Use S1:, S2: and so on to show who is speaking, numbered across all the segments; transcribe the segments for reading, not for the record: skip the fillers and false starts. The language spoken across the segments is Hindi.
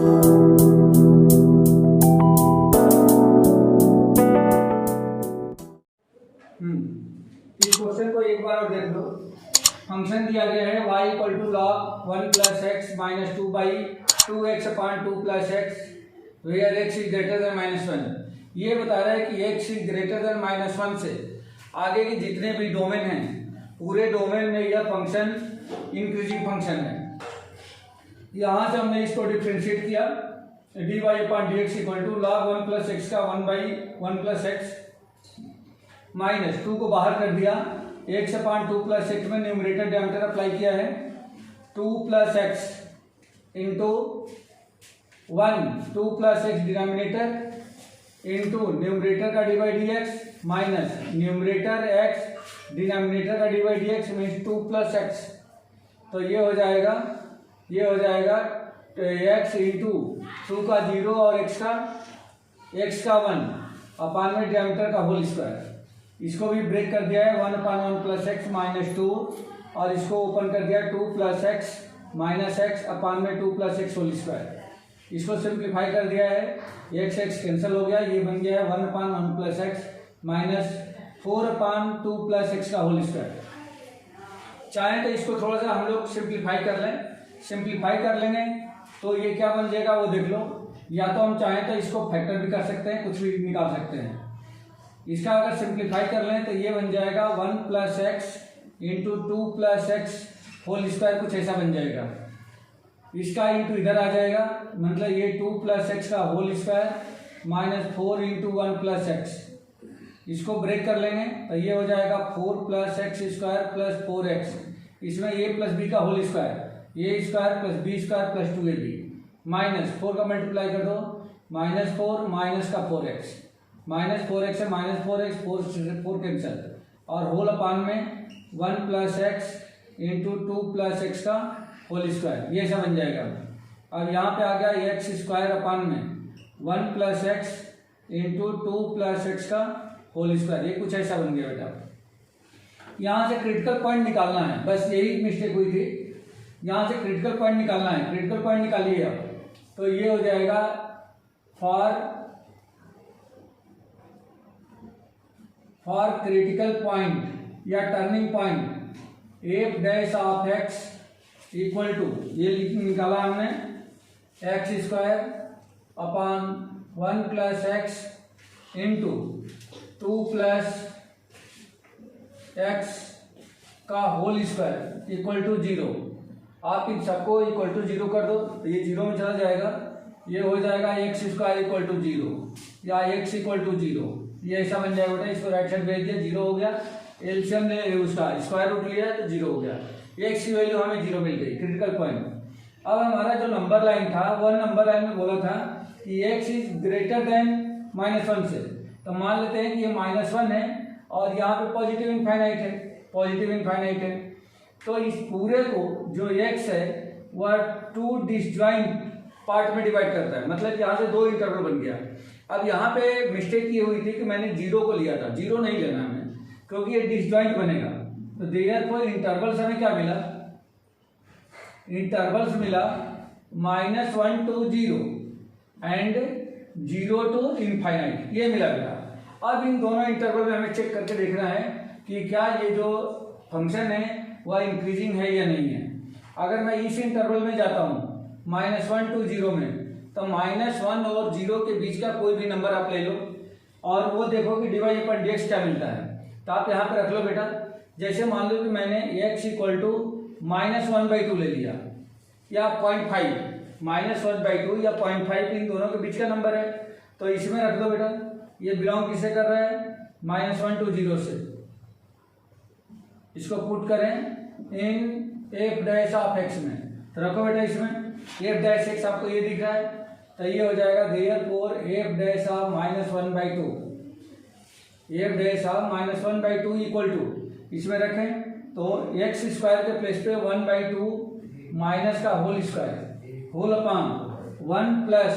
S1: इस क्वेश्चन को एक बार और देख लो। फंक्शन दिया गया है y equal to log 1 plus x minus 2/2x upon 2 plus x where x is greater than -1। ये बता रहा है कि x इज ग्रेटर देन -1 से आगे के जितने भी डोमेन हैं पूरे डोमेन में यह फंक्शन इंक्रीजिंग फंक्शन है। यहाँ से हमने इसको डिफ्रेंशिएट किया dy upon dx equal to log 1 plus x का 1/1 प्लस एक्स माइनस 2 को बाहर कर दिया, x अपॉन 2 प्लस एक्स में न्यूमरेटर डायमीटर अप्लाई किया है 2 plus x into 2 plus x denominator into numerator का d by d x minus numerator x denominator का d by d x means 2 plus x. तो ये हो जाएगा x इंटू 2 का 0 और x का 1 अपान में डायमीटर का होल स्क्वायर। इसको भी ब्रेक कर दिया है 1/1 प्लस एक्स माइनस 2 और इसको ओपन कर दिया 2 प्लस एक्स माइनस एक्स अपान में 2 प्लस एक्स होल स्क्वायर। इसको सिंप्लीफाई कर दिया है, एक्स कैंसिल हो गया, ये बन गया है 1/1 plus x minus 4/2 plus x का होल स्क्वायर। चाहें तो इसको थोड़ा सा हम लोग सिंप्लीफाई कर लें, सिंप्लीफाई कर लेंगे तो ये क्या बन जाएगा वो देख लो। या तो हम चाहें तो इसको फैक्टर भी कर सकते हैं, कुछ भी निकाल सकते हैं। इसका अगर सिंप्लीफाई कर लें तो ये बन जाएगा 1 plus x into 2 plus x whole square, कुछ ऐसा बन जाएगा। इसका इंटू इधर आ जाएगा, मतलब ये 2 प्लस एक्स का whole square minus 4 into 1 plus x. इसको ब्रेक कर लेंगे तो ये हो जाएगा 4 plus x square plus 4x, इसमें a प्लस बी का whole square, a square plus b square plus 2ab minus 4 का मल्टीप्लाई कर दो -4 माइनस का 4x, माइनस 4x है माइनस 4x 4 कैंसिल और होल अपान में 1 plus x into 2 plus x का होल स्क्वायर, ये ऐसा बन जाएगा। अब यहाँ पे आ गया एक्स स्क्वायर अपान में 1 plus x into 2 plus x का होल स्क्वायर, ये कुछ ऐसा बन गया बेटा। यहाँ से क्रिटिकल पॉइंट निकालना है, बस यही मिस्टेक हुई थी। यहाँ से क्रिटिकल पॉइंट निकालना है, क्रिटिकल पॉइंट निकालिए आप, तो ये हो जाएगा फॉर क्रिटिकल पॉइंट या turning point F dash of x equal to, ये निकाला हमने x square upon 1 plus x into 2 plus x का होल स्क्वायर इक्वल टू 0। आप इन सबको इक्वल टू 0 कर दो तो ये 0 में चला जाएगा, ये हो जाएगा एक्स स्क्वायर इक्वल टू 0 या एक्स इक्वल टू 0, ये ऐसा बन जाएगा बेटा। इसको राइट साइड भेज दिया, 0 हो गया, एलसीएम ने उसका स्क्वायर रूट लिया तो 0 हो गया, एक्स की वैल्यू हमें 0 मिल गई, क्रिटिकल पॉइंट। अब हमारा जो नंबर लाइन था वह नंबर लाइन में बोला था कि x इज ग्रेटर देन -1 से, तो मान लेते हैं कि ये -1 है और यहाँ पे पॉजिटिव इनफाइनाइट है, पॉजिटिव इनफाइनाइट है। तो इस पूरे को जो x है वह 2 डिसजॉइंट पार्ट में डिवाइड करता है, मतलब यहाँ से 2 इंटरवल बन गया। अब यहाँ पे मिस्टेक ये हुई थी कि मैंने 0 को लिया था, 0 नहीं लेना हमें क्योंकि ये डिसजॉइंट बनेगा। तो देयरफॉर इंटरवल्स हमें क्या मिला, इंटरवल्स मिला -1 to 0 एंड 0 to इनफाइनाइट, ये मिला बेटा। अब इन दोनों इंटरवल में हमें चेक करके देखना है कि क्या ये जो फंक्शन है वह इंक्रीजिंग है या नहीं है। अगर मैं इस इंटरवल में जाता हूँ -1 to 0 में, तो -1 और 0 के बीच का कोई भी नंबर आप ले लो और वो देखो कि डिवाइड अपॉन dx क्या मिलता है। तो आप यहाँ पे रख लो बेटा, जैसे मान लो कि मैंने x इक्वल टू -1/2 ले लिया या 0.5, -1/2 या 0.5 इन दोनों के बीच का नंबर है, तो इसमें रख दो बेटा। ये बिलोंग किससे कर रहा है, -1 to 0 से। इसको पुट करें in F dash of x में, तो रखो बेटा इसमें एफ डैश एक्स आपको ये दिख रहा है, तो ये हो जाएगा therefore F dash of -1/2, F dash of -1/2 equal to, इसमें रखें तो एक्स स्क्वायर के प्लेस पे 1/2 माइनस का whole square whole upon 1 plus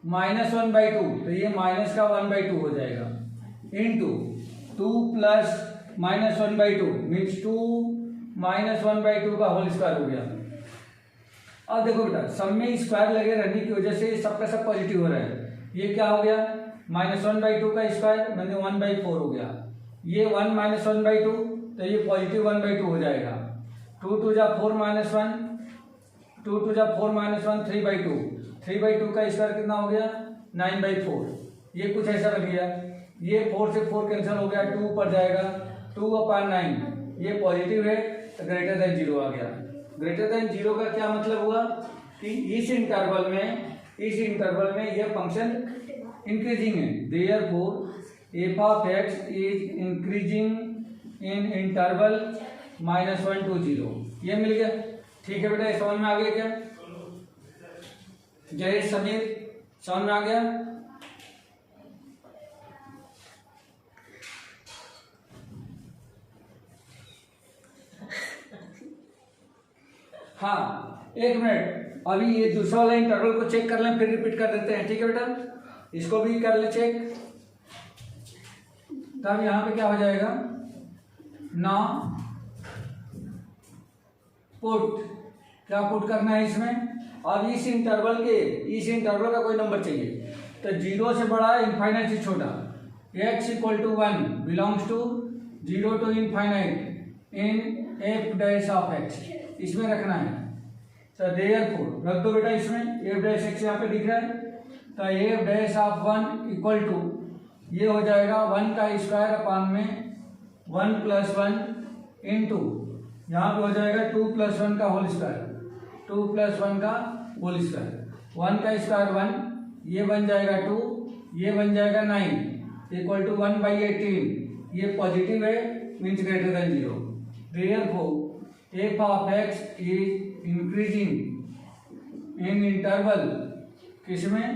S1: -1/2, तो ये माइनस का 1/2 हो जाएगा इंटू 2 प्लस -1/2 मीन्स 2 -1/2 का होल स्क्वायर हो गया। अब देखो बेटा, सब में स्क्वायर लगे रहने की वजह से सबका सब पॉजिटिव हो रहा है। ये क्या हो गया, -1/2 का स्क्वायर मैंने 1/4 हो गया। ये 1 - 1/2 तो ये पॉजिटिव 1/2 हो जाएगा। 2 2 जा 4 -1, 2 2 जा 4 -1, 3/2। 3/2 का स्क्वायर कितना हो गया, 9/4। ये कुछ ऐसा बन गया। ये 4 से 4 कैंसिल हो गया, 2 ऊपर जाएगा, 2/9। ये पॉजिटिव है तो ग्रेटर देन 0 आ गया। ग्रेटर देन 0 का क्या मतलब हुआ कि इस इंटरवल में ये फंक्शन इंक्रीजिंग है। Therefore F of x is increasing in interval -1 to 0। ये मिल गया। ठीक है बेटा, ये समझ में आ गया क्या? जय समीर, समझ में आ गया? हाँ, एक मिनट, अभी ये दूसरा वाला इंटरवल को चेक कर लें, फिर रिपीट कर देते हैं। ठीक है बेटा, इसको भी कर ले चेक। तब यहां पे क्या हो जाएगा, ना पुट, क्या पुट करना है इसमें। अब इस इंटरवल का कोई नंबर चाहिए तो 0 से बड़ा, इनफाइनाइट से छोटा। x = 1 belongs to 0 to infinite in f dash of x, इसमें रखना है। तो देयरफॉर रख दो बेटा इसमें, f डैश x यहाँ पे दिख रहा है, तो f dash of 1 equal to, ये हो जाएगा 1 का स्क्वायर अपान में 1 + 1 इंटू, यहाँ पे हो जाएगा 2 + 1 का होल स्क्वायर, 2 + 1 का होल स्क्वायर। 1 का स्क्वायर 1, ये बन जाएगा 2, ये बन जाएगा 9 इक्वल टू 1/18। ये पॉजिटिव है, means greater than 0। Therefore f of x is increasing in interval, किसमें,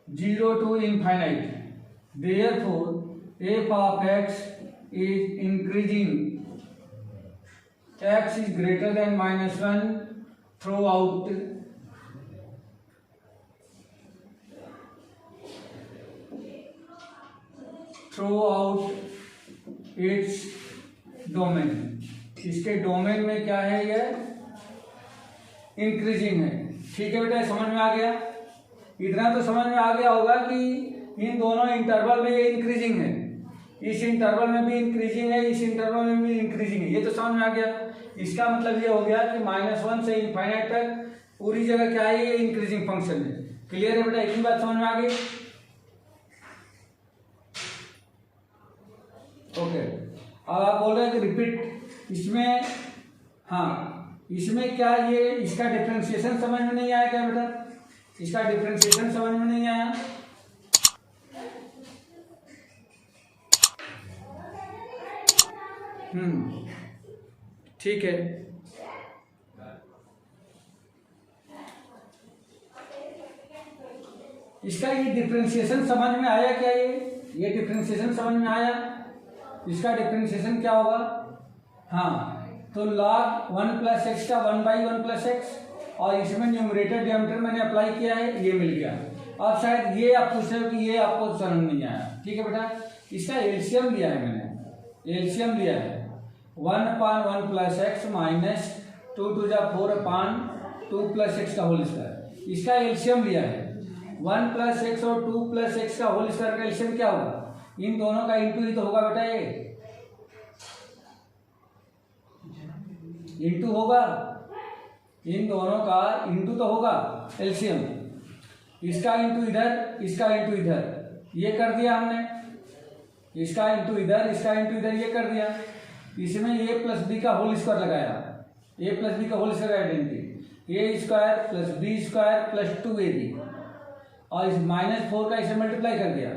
S1: 0 to infinite. Therefore f of x is increasing, x is greater than -1 throughout its domain. इसके डोमेन में क्या है, ये इंक्रीजिंग है। ठीक है बेटा, समझ में आ गया? इतना तो समझ में आ गया होगा कि इन दोनों इंटरवल में ये इंक्रीजिंग है, इस इंटरवल में भी इंक्रीजिंग है, इस इंटरवल में भी इंक्रीजिंग है। ये तो समझ में आ गया। इसका मतलब ये हो गया कि -1 से इनफाइनाइट तक पूरी जगह क्या है, ये इंक्रीजिंग फंक्शन है। क्लियर है बेटा, इतनी बात समझ में आ गई? ओके, अब आप बोल रहे हैं कि रिपीट इसमें, हाँ इसमें क्या, ये इसका डिफरेंशिएशन समझ में नहीं आया क्या बेटा? इसका डिफरेंशिएशन समझ में नहीं आया? ठीक है। इसका ये डिफरेंशिएशन समझ में आया क्या? ये डिफरेंशिएशन समझ में आया? इसका डिफरेंशिएशन क्या होगा? हाँ, तो log 1 + x का 1/1 + x, और इसमें न्यूमरेटर डिनोमिनेटर मैंने अप्लाई किया है, ये मिल गया। अब शायद ये आप पूछ रहे हो कि ये आपको समझ नहीं आया। ठीक है बेटा, इसका एलसीएम लिया है मैंने, एलसीएम लिया है 1/1 + x - 2 2 जा 4/2 + x का होल स्क्वायर। इसका एलसीएम लिया है 1 + x और 2 + x का होल स्क्वायर का एलसीएम क्या होगा? इन दोनों का इंटू ही तो होगा बेटा, ये इंटू होगा, इन दोनों का इंटू तो होगा एलसीएम। इसका इंटू इधर, इसका इंटू इधर, ये कर दिया हमने। इसका इंटू इधर, इसका इंटू इधर, ये कर दिया। इसमें a + b का होल स्क्वायर लगाया, a + b का whole square identity, a² + b² + 2ab, और इस -4 का इसे मल्टीप्लाई कर दिया।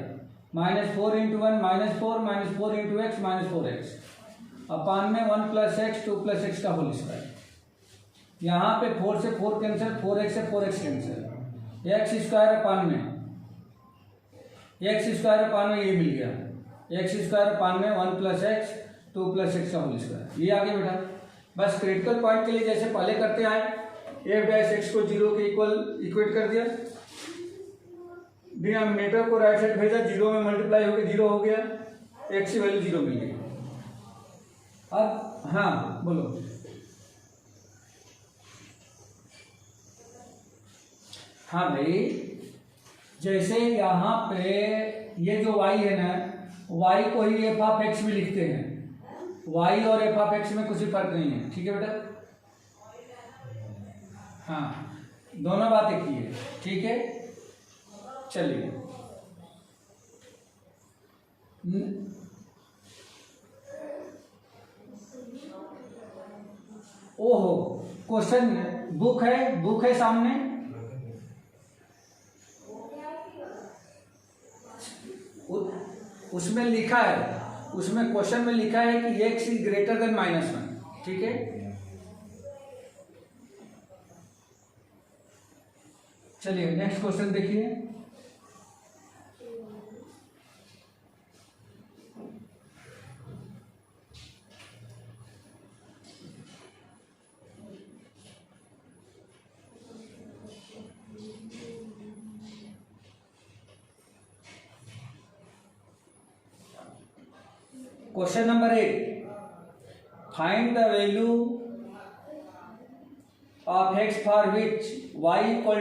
S1: -4 × 1 -4 -4 × x -4x अपान में 1 + x 2 + x का होल स्क्वायर। यहाँ पे 4 से 4 कैंसिल, 4x से 4x कैंसिल, x² अपान में ये मिल गया, x² अपान में 1 + x 2 + x का होल स्क्वायर। ये आ गया बेटा। बस क्रिटिकल पॉइंट के लिए जैसे पहले करते आए, f' को 0 के इक्वेट कर दिया, डिनोमिनेटर को राइट साइड भेजा, 0 में मल्टीप्लाई होकर 0 हो गया, x की वैल्यू 0 मिल गई। अब हाँ बोलो, हाँ भाई, जैसे यहाँ पे ये जो y है ना, y को ही एफ ऑफ एक्स भी लिखते हैं, y और एफ ऑफ एक्स में कुछ भी फर्क नहीं है, ठीक है बेटा। हाँ, दोनों बात एक ही है, ठीक है। चलिए, ओहो, क्वेश्चन बुक है सामने, उसमें लिखा है, उसमें क्वेश्चन में लिखा है कि x इज ग्रेटर देन -1, ठीक है। चलिए नेक्स्ट क्वेश्चन देखिए। Question number 8, find the value of x for which y equal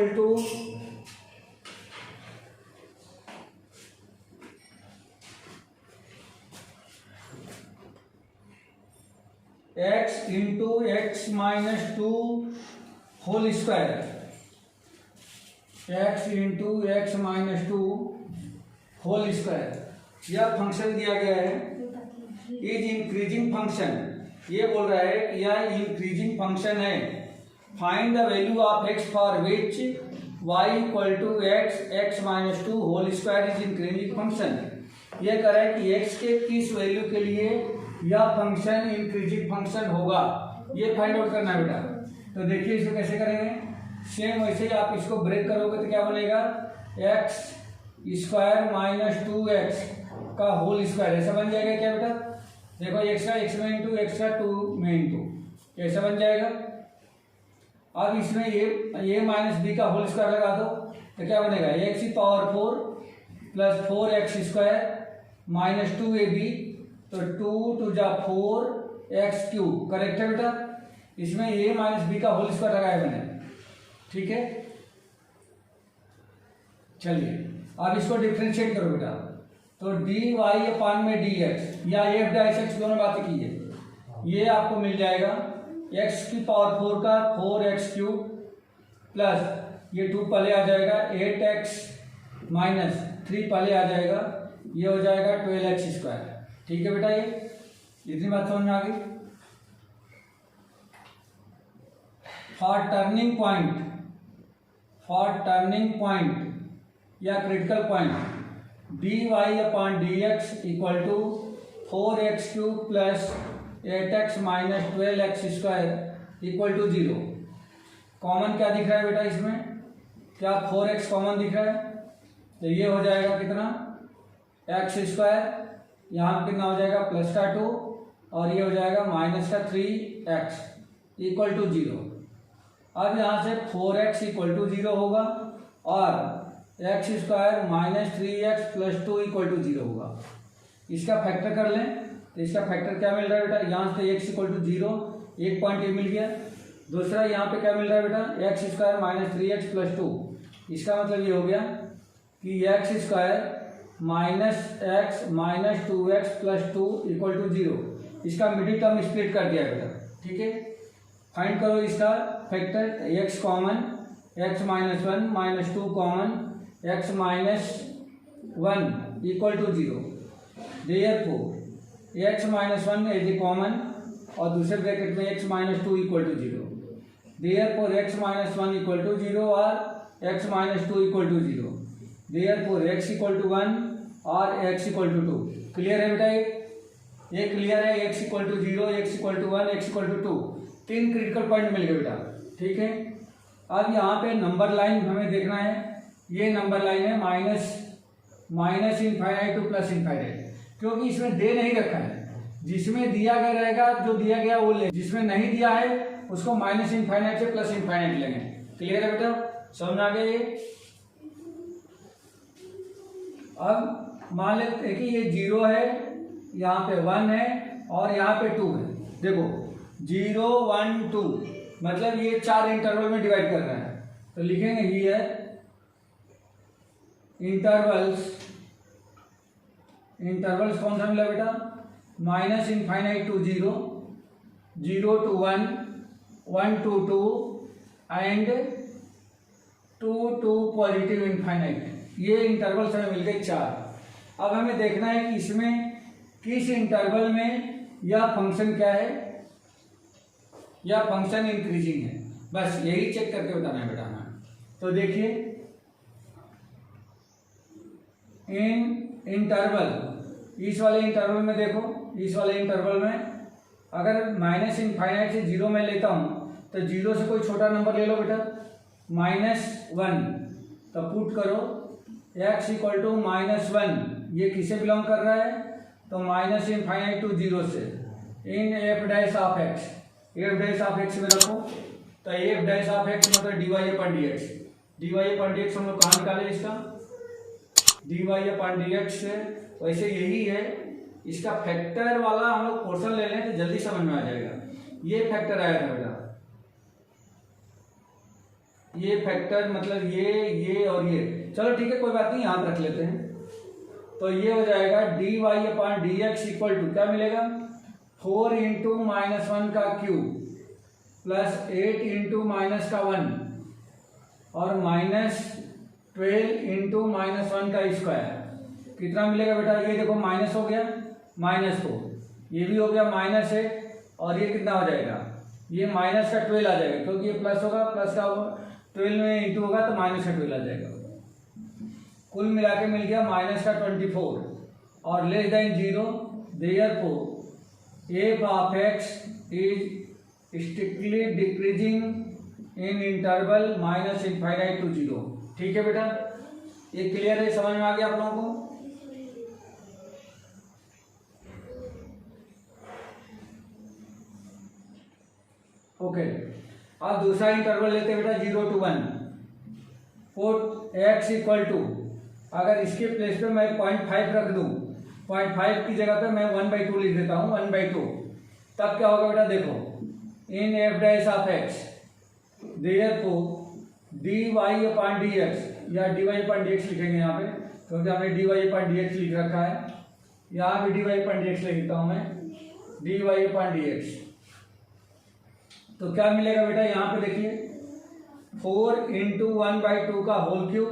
S1: to x into x minus 2 whole square, x into x minus 2 whole square. यह फंक्शन दिया गया है, इज इंक्रीजिंग फंक्शन, ये बोल रहा है कि यह इंक्रीजिंग फंक्शन है। Find the value of x for which y equal to x minus 2 whole square is increasing function. यह कह रहा है कि x के किस वैल्यू के लिए यह फंक्शन इंक्रीजिंग फंक्शन होगा, ये फाइंड आउट करना है बेटा। तो देखिए इसको कैसे करेंगे, सेम वैसे ही आप इसको ब्रेक करोगे तो क्या बनेगा, x स्क्वायर माइनस 2x का होल स्क्वायर, ऐसा बन जाएगा क्या बेटा। देखो x का x में इंटू x का 2 में इंटू, ऐसा बन जाएगा। अब इसमें a माइनस b का होल स्क्वायर लगा दो तो क्या बनेगा, x की power 4 plus 4x square minus 2ab, तो 2 टू जा 4x क्यूब, करेक्ट है बेटा। इसमें a माइनस b का होल स्क्वायर लगाया मैंने, ठीक है। चलिए अब इसको डिफ्रेंशिएट करो बेटा, तो dy अपान में dx या f डैश x दोनों बातें की है, ये आपको मिल जाएगा x की पावर 4 का 4x क्यूब प्लस ये 2 पहले आ जाएगा, 8x माइनस 3 पहले आ जाएगा, ये हो जाएगा 12x स्क्वायर, ठीक है बेटा। ये इतनी बात समझ में आ गई। फॉर टर्निंग पॉइंट या critical point dy upon dx equal to 4x cube plus 8x minus 12x square equal to 0। Common क्या दिख रहा है बेटा इसमें, क्या 4x कॉमन दिख रहा है, तो ये हो जाएगा कितना, x स्क्वायर, यहाँ कितना हो जाएगा प्लस का 2 और ये हो जाएगा माइनस का 3x इक्वल टू 0। अब यहाँ से 4x इक्वल टू 0 होगा और x square minus 3x plus 2 equal to 0 होगा। इसका फैक्टर कर लें तो इसका फैक्टर क्या मिल रहा है बेटा, यहाँ से x इक्वल टू 0, एक पॉइंट ये मिल गया। दूसरा यहाँ पे क्या मिल रहा है बेटा, x square minus 3x plus 2, इसका मतलब ये हो गया कि x square minus x minus 2x plus 2 equal to 0। इसका मिडिल टर्म स्प्लिट कर दिया बेटा, ठीक है। फाइंड करो इसका factor, x common, x minus 1 minus 2 common, x minus 1 equal to 0। Therefore x minus 1 is a common और दूसरे ब्रैकेट में x minus 2 equal to 0। Therefore x minus 1 equal to 0 और x minus 2 equal to 0। Therefore x equal to 1 और x इक्वल टू 2। क्लियर है बेटा, ये क्लियर है। x equal to 0, x equal to 1, x equal to 2, 3 critical point मिल गए बेटा, ठीक है। अब यहाँ पे नंबर लाइन हमें देखना है, ये नंबर लाइन है minus infinite two plus infinite, क्योंकि इसमें दे नहीं रखा है। जिसमें दिया गया रहेगा, जो दिया गया वो ले, जिसमें नहीं दिया है उसको माइनस इनफाइनाइट से प्लस इनफाइनाइट लेंगे। क्लियर है बेटा, समझ आ गया ये। अब मान लेते हैं कि ये 0 है, यहाँ पे 1 है और यहाँ पे 2 है। देखो 0 1 2, मतलब ये 4 इंटरवल में डिवाइड कर रहा है। तो लिखेंगे हियर इंटरवल्स कौन सा मिला बेटा? Minus infinite to 0, 0 to 1, 1 to 2 and 2 to positive infinite. ये इंटरवल्स हमें मिल गए 4। अब हमें देखना है कि इसमें किस इंटरवल में यह फंक्शन क्या है, या फंक्शन इंक्रीजिंग है, बस यही चेक करके बताना है बेटा हमें। तो देखिए इन इंटरवल, इस वाले इंटरवल में देखो, इस वाले इंटरवल में अगर माइनस इनफाइनाइट से 0 में लेता हूं तो 0 से कोई छोटा नंबर ले लो बेटा, -1, तो पुट करो x इक्वल टू -1। ये किसे बिलोंग कर रहा है? तो माइनस इनफाइनाइट टू 0 से in F dash of x, F dash of x में रखो। तो एफ डैश ऑफ एक्स मतलब dy upon dx, dy upon dx हम लोग कहाँ निकाले इसका? dy अपॉन dx से। वैसे यही है, इसका फैक्टर वाला हम लोग पोर्शन ले लें तो जल्दी समझ में आ जाएगा। ये फैक्टर आया था बेटा, ये फैक्टर मतलब ये और ये, चलो ठीक है कोई बात नहीं, यहाँ रख लेते हैं। तो ये हो जाएगा dy upon dx equal to क्या मिलेगा? 4 इंटू -1 का क्यूब प्लस 8 इंटू माइनस का 1 और -12 इंटू -1 का स्क्वायर। कितना मिलेगा बेटा? ये देखो माइनस हो गया, -4, ये भी हो गया -8, और ये कितना हो जाएगा? ये माइनस का 12 आ जाएगा, क्योंकि ये प्लस होगा, प्लस का 12 में इंटू होगा तो माइनस का 12 आ जाएगा। कुल मिला के मिल गया माइनस का 24 और less than 0, therefore F of x is strictly decreasing in interval -infinite to 0। ठीक है बेटा, ये क्लियर है, समझ में आ गया आप लोगों को? ओके, अब दूसरा इंटरवल लेते हैं बेटा 0 to 1। Put x equal to, अगर इसके प्लेस पे मैं 0.5 रख दूं, 0.5 की जगह पे मैं 1/2 लिख देता हूं, 1/2, तब क्या होगा बेटा? देखो in F dash of x therefore dy upon dx, या dy अपॉन dx लिखेंगे यहाँ पे, क्योंकि हमने dy अपॉन dx लिख रखा है। यहाँ पे dy अपॉन dx लिख देता हूँ मैं, dy अपॉन dx। तो क्या मिलेगा बेटा? यहाँ पे देखिए 4 इंटू 1/2 का whole cube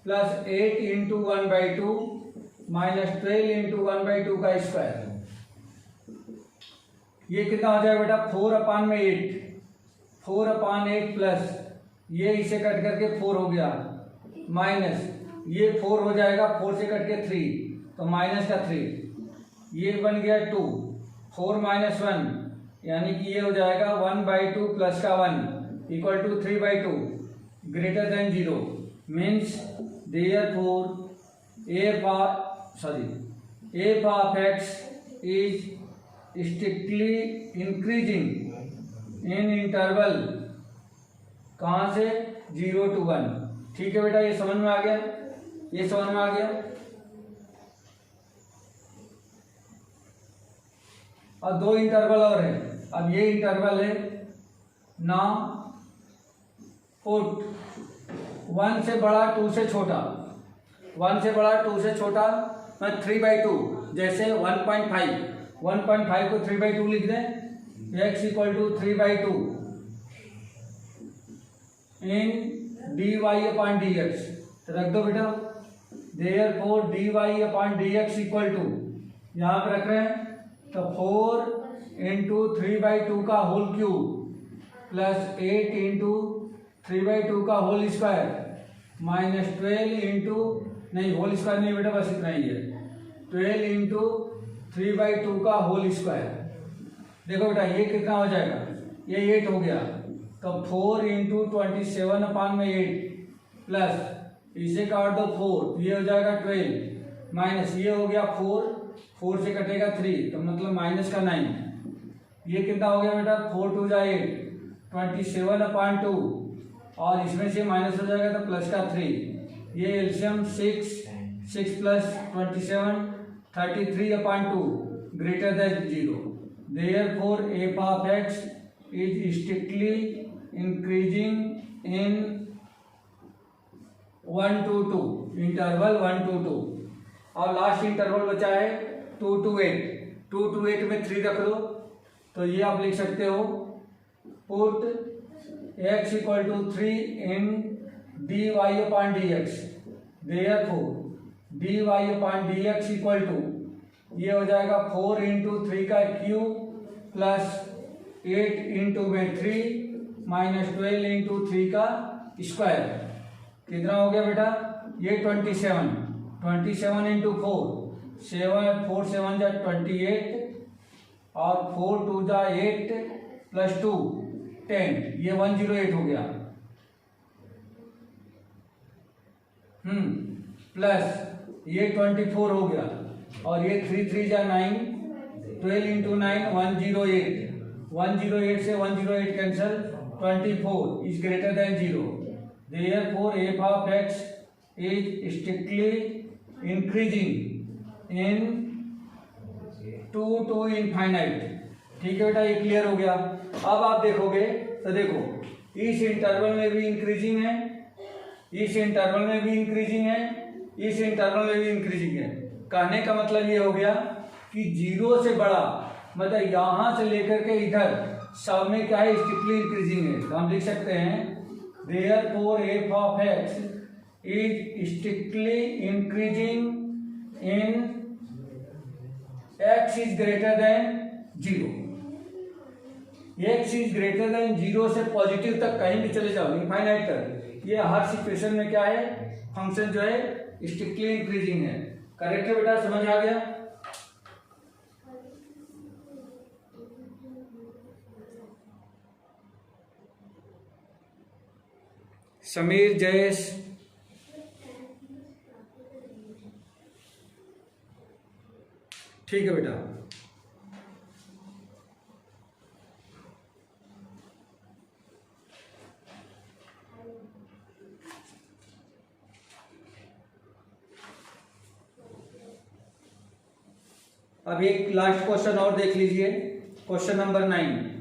S1: plus 8 into 1/2 minus 12 into 1/2 का स्क्वायर। ये कितना हो जाएगा बेटा? 4/8, 4/8 प्लस ये इसे कट करके 4 हो गया, माइनस ये 4 हो जाएगा, 4 से कट के 3 तो माइनस का 3, ये बन गया 2, 4 - 1 यानी कि ये हो जाएगा 1/2 प्लस का 1 equal to 3/2 greater than 0। Means therefore F of x is strictly increasing in interval, कहाँ से? 0 to 1। ठीक है बेटा, ये समझ में आ गया, ये समझ में आ गया। और 2 इंटरवल और है। अब ये इंटरवल है ना, पुट 1 से बड़ा 2 से छोटा, 1 से बड़ा 2 से छोटा, मैं 3/2 जैसे 1.5 को 3/2 लिख दें, x equal to 3/2 in dy upon dx। तो रख दो बेटा, देयरफॉर dy upon dx equal to, यहाँ पे रख रहे हैं तो 4 इंटू 3/2 का होल क्यूब प्लस 8 इंटू 3/2 का होल स्क्वायर माइनस 12 इंटू, नहीं होल स्क्वायर नहीं बेटा, बस इतना ही है, 12 इंटू 3/2 का होल स्क्वायर। देखो बेटा ये कितना हो जाएगा? ये 8 हो गया, तो 4 इंटू 27/8 प्लस इसे काट दो 4, ये हो जाएगा 12 माइनस ये हो गया 4 से कटेगा 3 तो मतलब माइनस का 9। ये कितना हो गया बेटा? 4 2 जा 8, 27/2 और इसमें से माइनस हो जाएगा तो प्लस का 3। ये LCM 6 plus 27 33/2 greater than 0। therefore f of x is strictly increasing in 1 to 2, interval 1 to 2। अब लास्ट इंटरवल बचा है 2 to 8। 2 to 8 में 3 रख दो, तो ये आप लिख सकते हो put x equal to 3 in dy upon dx, therefore dy upon dx equal to ये हो जाएगा 4 इंटू 3 का क्यूब प्लस 8 इंटू में 3 माइनस 12 इंटू 3 का स्क्वायर। कितना हो गया बेटा? ये 27। 27 इंटू 4, 4 7 जा 28 और 4 2 जा 8 प्लस 2 10, ये 108 हो गया। प्लस ये 24 हो गया और ये 3 3 जा 9, 12 इंटू 9 108। 108 से 108 cancel, 24 is greater than 0। Therefore f of x is strictly increasing in 2 to infinite। ठीक है बेटा, ये क्लियर हो गया। अब आप देखोगे तो देखो इस इंटरवल में भी इंक्रीजिंग है, इस इंटरवल में भी इंक्रीजिंग है, इस इंटरवल में भी इंक्रीजिंग है। कहने का मतलब ये हो गया कि 0 से बड़ा, मतलब यहाँ से लेकर के इधर सब में क्या है? स्ट्रिक्टली इंक्रीजिंग है। तो हम लिख सकते हैं therefore f of x is strictly increasing in x is greater than 0। x is greater than 0 से पॉजिटिव तक कहीं भी चले जाओ, इनफाइनाइट तक, ये हर सिचुएशन में क्या है? फंक्शन जो है स्ट्रिक्टली इंक्रीजिंग है। करेक्ट है बेटा, समझ आ गया? समीर जयेश, ठीक है बेटा। अब एक लास्ट क्वेश्चन और देख लीजिए, क्वेश्चन नंबर 9।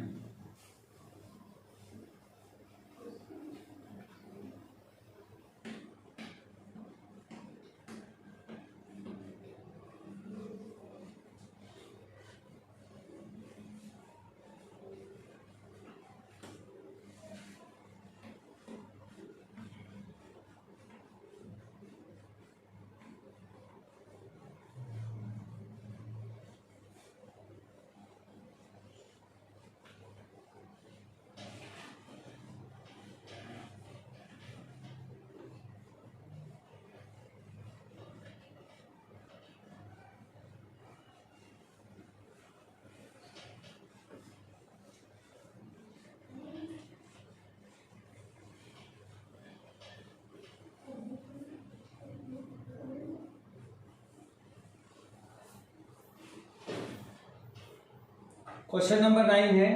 S1: क्वेश्चन नंबर 9 है,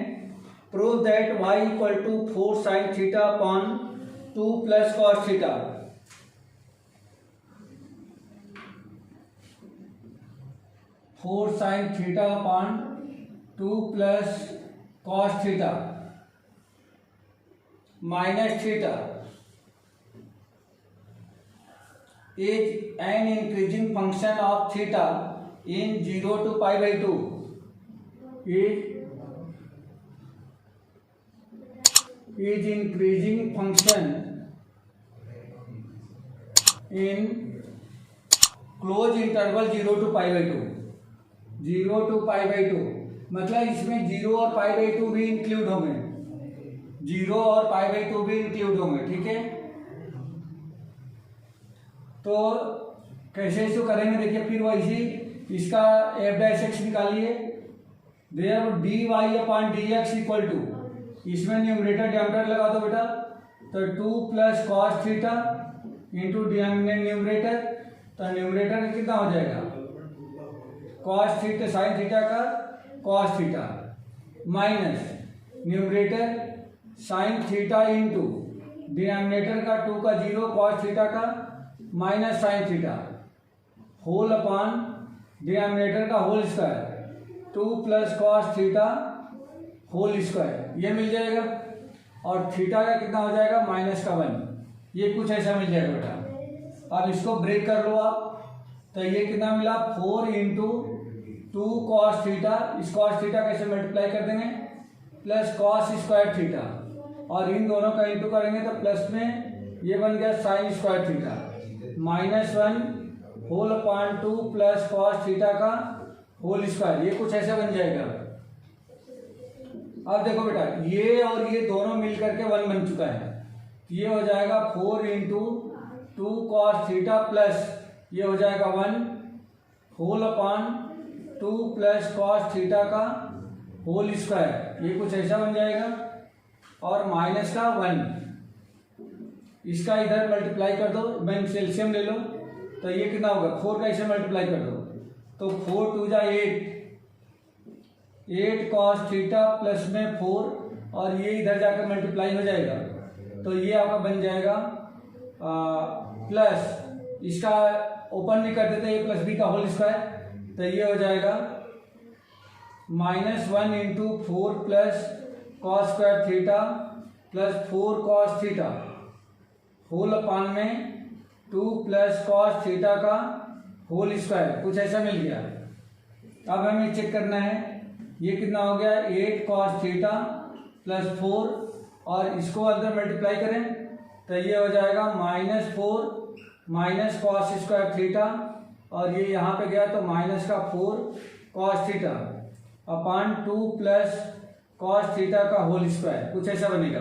S1: prove that y equal to 4 sine theta upon 2 plus cos theta. Four sine theta upon 2 plus cos theta minus theta is an increasing function of theta in 0 to π/2 is increasing function in close interval 0 to π/2। 0 to π/2 मतलब इसमें 0 और π/2 भी इंक्लूड होंगे, 0 और π/2 भी इंक्लूड होंगे। ठीक है, तो कैसे इसको करेंगे देखिए, फिर वैसी इसका f' निकालिए। There dy upon dx equal to, इसमें न्यूमरेटर डिनोमिनेटर लगा दो बेटा, तो 2 plus cos theta into numerator, तो न्यूमरेटर कितना हो जाएगा? कॉस थीटा साइन थीटा का cos theta minus numerator sine theta into denominator का 2 का 0 कॉस थीटा का minus sine theta whole upon denominator का whole square. 2 plus cos theta whole square, ये मिल जाएगा। और थीटा का कितना हो जाएगा माइनस का 1, ये कुछ ऐसा मिल जाएगा बेटा। अब इसको ब्रेक कर लो आप, तो ये कितना मिला 4 इंटू 2 कॉस थीटा, इस कॉस थीटा कैसे मल्टीप्लाई कर देंगे प्लस कॉस स्क्वायर थीटा, और इन दोनों का इंटू करेंगे तो प्लस में ये बन गया sine square theta minus 1 whole upon 2 plus cos theta का होल स्क्वायर, ये कुछ ऐसा बन जाएगा। अब देखो बेटा ये और ये दोनों मिल करके 1 बन चुका है, ये हो जाएगा 4 इंटू 2 कॉस थीटा प्लस ये हो जाएगा 1 whole upon 2 plus cos theta का होल स्क्वायर, ये कुछ ऐसा बन जाएगा। और माइनस का 1, इसका इधर मल्टीप्लाई कर दो, मैं सेल्सियम ले लो, तो ये कितना होगा 4 का इसे मल्टीप्लाई कर दो, तो 4 2 जा 8 कॉस थीटा प्लस में 4, और ये इधर जाकर मल्टीप्लाई हो जाएगा, तो ये आपका बन जाएगा प्लस इसका ओपन भी कर देते हैं प्लस बी का होल स्क्वायर, तो ये हो जाएगा minus 1 into 4 plus cos square theta plus 4 cos theta whole upon में 2 प्लस कॉस थीटा का होल स्क्वायर, कुछ ऐसा मिल गया। अब हमें चेक करना है ये कितना हो गया 8 कॉस थीटा प्लस 4, और इसको अंदर मल्टीप्लाई करें तो ये हो जाएगा -4 माइनस कॉस स्क्वायर थीटा, और ये यहाँ पे गया तो माइनस का 4 cos theta upon 2 plus cos theta का होल स्क्वायर, कुछ ऐसा बनेगा।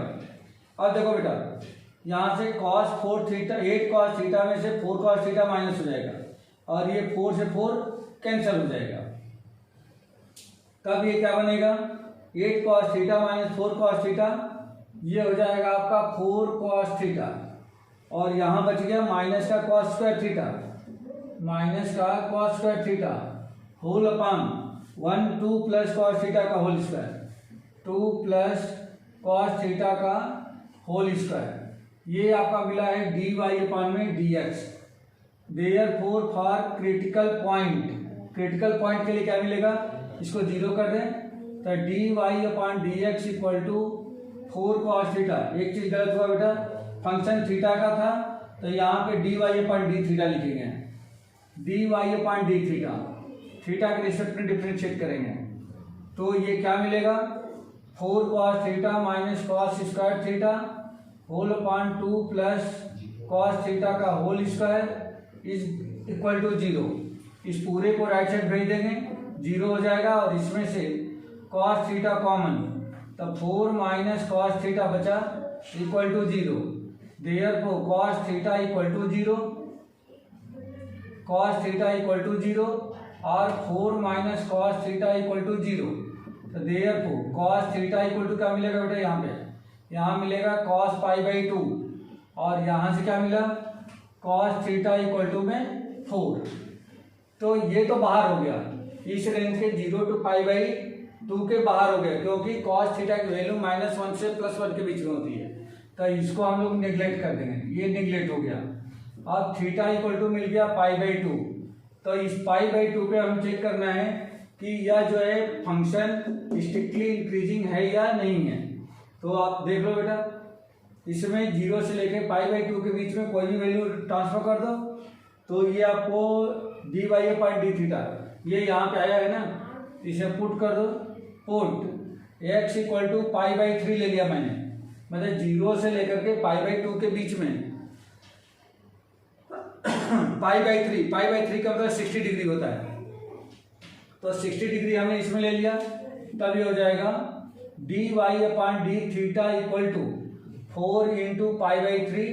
S1: अब देखो बेटा यहाँ से कॉस 4 थीटा 8 कॉस थीटा में से 4 कॉस थीटा माइनस हो जाएगा, और ये 4 से 4 कैंसिल हो जाएगा, तब ये क्या बनेगा 8 cos theta minus 4 cos theta, ये हो जाएगा आपका 4 कॉस थीटा, और यहाँ बच गया माइनस का कॉस स्क्वायर थीटा, माइनस का cos square theta whole upon 1 2 plus cos theta का whole square, 2 plus cos theta का होल स्क्वायर, ये आपका मिला है डी वाई अपॉन में d x. Therefore for critical point के लिए क्या मिलेगा, इसको 0 कर दें तो d Y upon d x equal to 4 cos theta. एक चीज गलत हुआ बेटा, फंक्शन थीटा का था तो यहाँ पे d Y upon D theta लिखेंगे, d Y upon D theta, theta के रिस्पेक्ट में डिफरेंशिएट करेंगे, तो ये क्या मिलेगा 4 cos theta minus cos square theta whole upon 2 plus cos theta का whole square is equal to 0। इस पूरे को राइट साइड भेज देंगे 0 हो जाएगा, और इसमें से कॉस थीटा कॉमन, तब 4 माइनस कॉस थीटा बचा equal to 0। Therefore cos theta equal to 0, cos theta equal to 0 और 4 minus cos theta equal to 0, तो therefore cos theta equal to क्या मिलेगा बेटा, यहाँ मिलेगा कॉस पाई बाई 2, और यहाँ से क्या मिला कॉस थीटा इक्वल टू में 4, तो ये तो बाहर हो गया, इस रेंज के 0 to पाई बाई 2 के बाहर हो गया, क्योंकि कॉस थीटा की वैल्यू -1 से +1 के बीच में होती है, तो इसको हम लोग नेग्लेक्ट कर देंगे, ये नेग्लेक्ट हो गया। अब थीटा इक्वल टू मिल गया पाई बाई 2, तो इस पाई बाई 2 पे हम चेक करना है कि यह जो है फंक्शन स्ट्रिक्टली इंक्रीजिंग है या नहीं है, तो आप देख लो बेटा, इसमें 0 से लेके पाई बाई 2 के बीच में कोई भी वैल्यू ट्रांसफर कर दो, तो ये आपको D Y upon D theta, ये यहाँ पे आया है ना, इसे पुट कर दो, put x equal to pi by 3 ले लिया मैंने, मतलब 0 से लेकर के पाई बाई 2 के बीच में पाई बाई 3 का मतलब 60 डिग्री होता है, तो 60 डिग्री हमने इसमें ले लिया, तब ये हो जाएगा D Y upon D theta equal to 4 into pi by 3,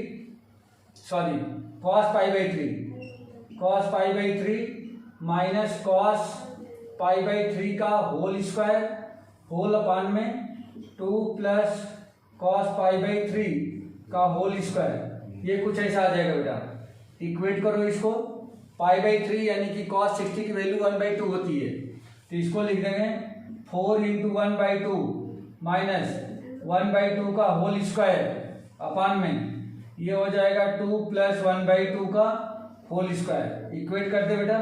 S1: sorry cos pi by 3 minus cos pi by 3 का होल स्क्वायर होल अपॉन में 2 प्लस कॉस पाई बाई 3 का होल स्क्वायर, ये कुछ ऐसा आ जाएगा बेटा। इक्वेट करो इसको, पाई बाई 3 यानी कि कॉस 60 की वैल्यू 1/2 होती है, तो इसको लिख देंगे 4 इंटू 1/2 माइनस 1/2 का होल स्क्वायर अपॉन में ये हो जाएगा 2 प्लस 1/2 का होल स्क्वायर। इक्वेट करते बेटा,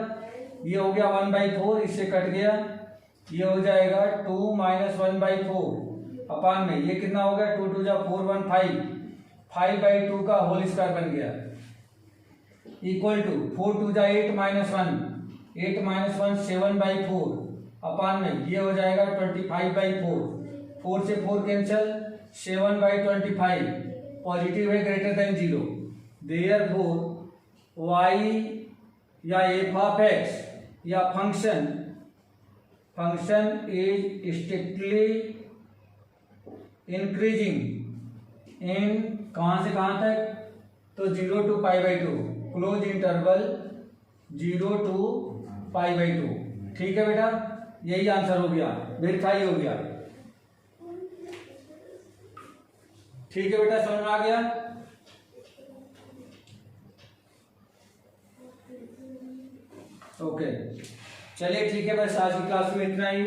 S1: ये हो गया 1/4, इससे कट गया, ये हो जाएगा 2 माइनस 1/4 अपान में ये कितना हो गया 2 2 जा 4 1 5 5/2 का होल स्क्वायर बन गया इक्वल टू 4 2 जा 8 माइनस 1 7/4 अपान में ये हो जाएगा 25/4 4 से 4 कैंसिल 7/25 पॉजिटिव है ग्रेटर देन 0 देयरफॉर y या एफ ऑफ एक्स या फंक्शन इज स्ट्रिक्टली इंक्रीजिंग इन कहां से कहां तक तो 0 to π/2 क्लोज इंटरवल 0 to π/2 ठीक है बेटा यही आंसर हो गया वेरीफाई हो गया ठीक है बेटा समझ में आ गया ओके चलिए ठीक है बस आज की क्लास में इतना ही